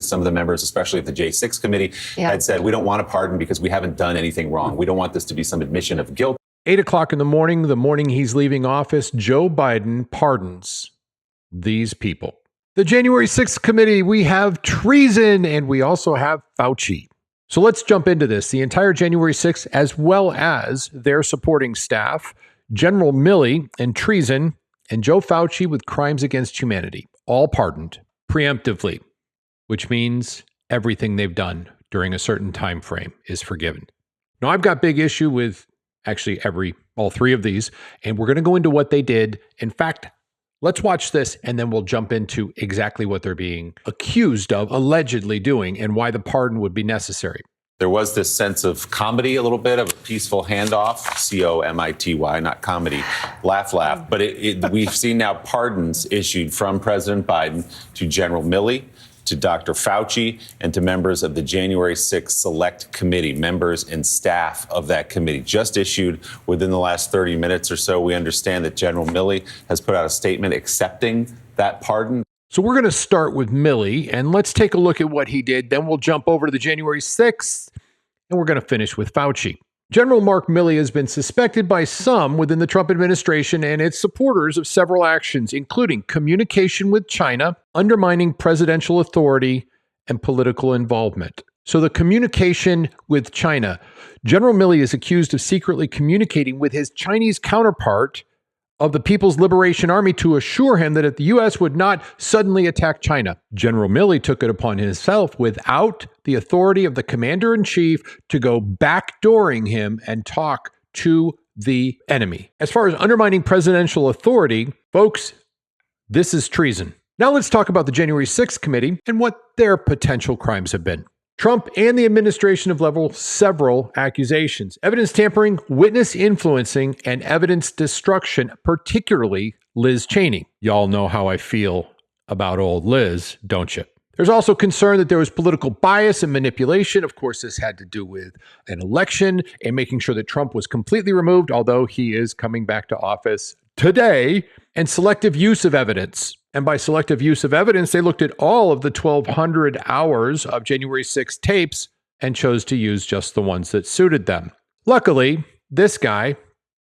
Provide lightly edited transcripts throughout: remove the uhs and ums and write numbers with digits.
Some of the members, especially at the J6 committee, had said, we don't want a pardon because we haven't done anything wrong. We don't want this to be some admission of guilt. 8 o'clock in the morning he's leaving office, Joe Biden pardons these people. The January 6th committee, we have treason, and we also have Fauci. So let's jump into this. The entire January 6th, as well as their supporting staff, General Milley and treason, and Joe Fauci with crimes against humanity, all pardoned preemptively, which means everything they've done during a certain time frame is forgiven. Now, I've got big issue with actually all three of these, and we're going to go into what they did. In fact, let's watch this, and then we'll jump into exactly what they're being accused of allegedly doing and why the pardon would be necessary. There was this sense of comedy, a little bit of a peaceful handoff, C-O-M-I-T-Y, not comedy, laugh. But we've seen now pardons issued from President Biden to General Milley, to Dr. Fauci, and to members of the January 6th Select Committee, members and staff of that committee. Just issued within the last 30 minutes or so, we understand that General Milley has put out a statement accepting that pardon. So we're going to start with Milley, and let's take a look at what he did. Then we'll jump over to the January 6th, and we're going to finish with Fauci. General Mark Milley has been suspected by some within the Trump administration and its supporters of several actions, including communication with China, undermining presidential authority, and political involvement. So the communication with China. General Milley is accused of secretly communicating with his Chinese counterpart of the People's Liberation Army to assure him that the U.S. would not suddenly attack China. General Milley took it upon himself, without the authority of the commander-in-chief, to go backdooring him and talk to the enemy. As far as undermining presidential authority, folks, this is treason. Now let's talk about the January 6th committee and what their potential crimes have been. Trump and the administration have leveled several accusations: evidence tampering, witness influencing, and evidence destruction, particularly Liz Cheney. Y'all know how I feel about old Liz, don't you? There's also concern that there was political bias and manipulation. Of course, this had to do with an election and making sure that Trump was completely removed, although he is coming back to office today, and selective use of evidence. And by selective use of evidence, they looked at all of the 1,200 hours of January 6th tapes and chose to use just the ones that suited them. Luckily, this guy,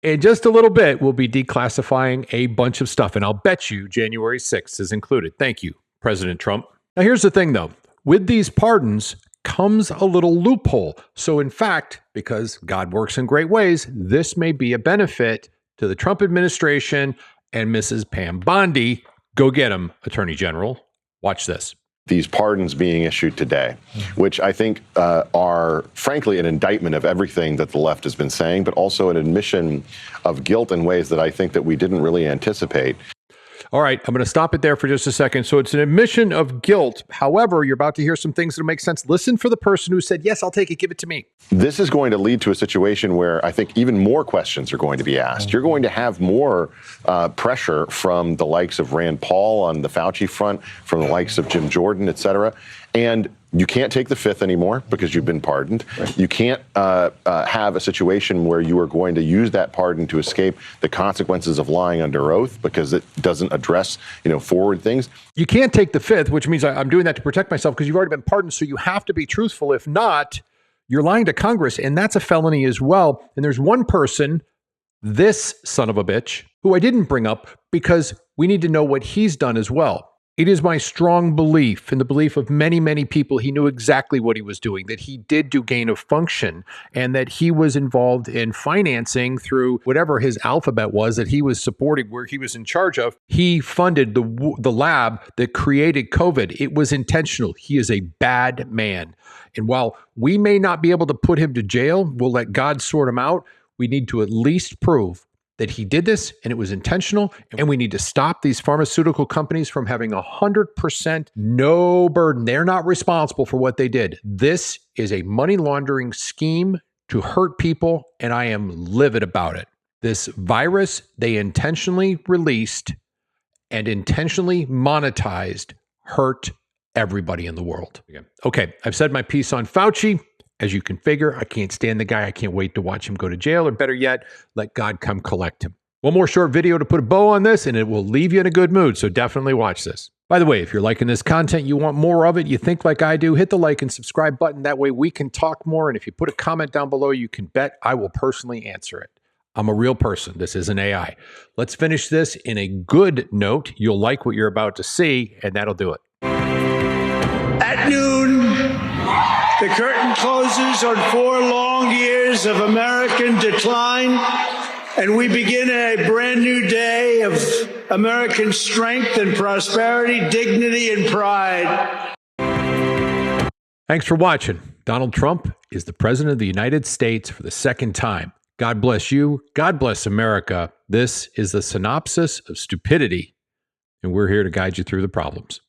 in just a little bit, will be declassifying a bunch of stuff. And I'll bet you January 6th is included. Thank you, President Trump. Now, here's the thing, though. With these pardons comes a little loophole. So, in fact, because God works in great ways, this may be a benefit to the Trump administration and Mrs. Pam Bondi. Go get him, Attorney General. Watch this. These pardons being issued today, which I think are, frankly, an indictment of everything that the left has been saying, but also an admission of guilt in ways that I think that we didn't really anticipate. All right, I'm going to stop it there for just a second. So it's an admission of guilt. However, you're about to hear some things that make sense. Listen for the person who said, yes, I'll take it, give it to me. This is going to lead to a situation where I think even more questions are going to be asked. You're going to have more pressure from the likes of Rand Paul on the Fauci front, from the likes of Jim Jordan, et cetera. And you can't take the fifth anymore because you've been pardoned. Right. You can't have a situation where you are going to use that pardon to escape the consequences of lying under oath because it doesn't address, forward things. You can't take the fifth, which means I'm doing that to protect myself because you've already been pardoned. So you have to be truthful. If not, you're lying to Congress, and that's a felony as well. And there's one person, this son of a bitch, who I didn't bring up because we need to know what he's done as well. It is my strong belief, and the belief of many, many people, he knew exactly what he was doing, that he did do gain of function, and that he was involved in financing through whatever his alphabet was that he was supporting, where he was in charge of. He funded the lab that created COVID. It was intentional. He is a bad man. And while we may not be able to put him to jail, we'll let God sort him out. We need to at least prove that he did this and it was intentional, and we need to stop these pharmaceutical companies from having 100% no burden. They're not responsible for what they did. This is a money laundering scheme to hurt people, and I am livid about it. This virus they intentionally released and intentionally monetized hurt everybody in the world. Okay, I've said my piece on Fauci. As you can figure, I can't stand the guy. I can't wait to watch him go to jail, or better yet, let God come collect him. One more short video to put a bow on this, and it will leave you in a good mood, so definitely watch this. By the way, if you're liking this content, you want more of it, you think like I do, hit the like and subscribe button. That way we can talk more. And if you put a comment down below, you can bet I will personally answer it. I'm a real person. This isn't AI. Let's finish this in a good note. You'll like what you're about to see, and that'll do it. At noon, the curtain closes on 4 long years of American decline, and we begin a brand new day of American strength and prosperity, dignity and pride. Thanks for watching. Donald Trump is the President of the United States for the second time. God bless you. God bless America. This is the synopsis of stupidity, and we're here to guide you through the problems.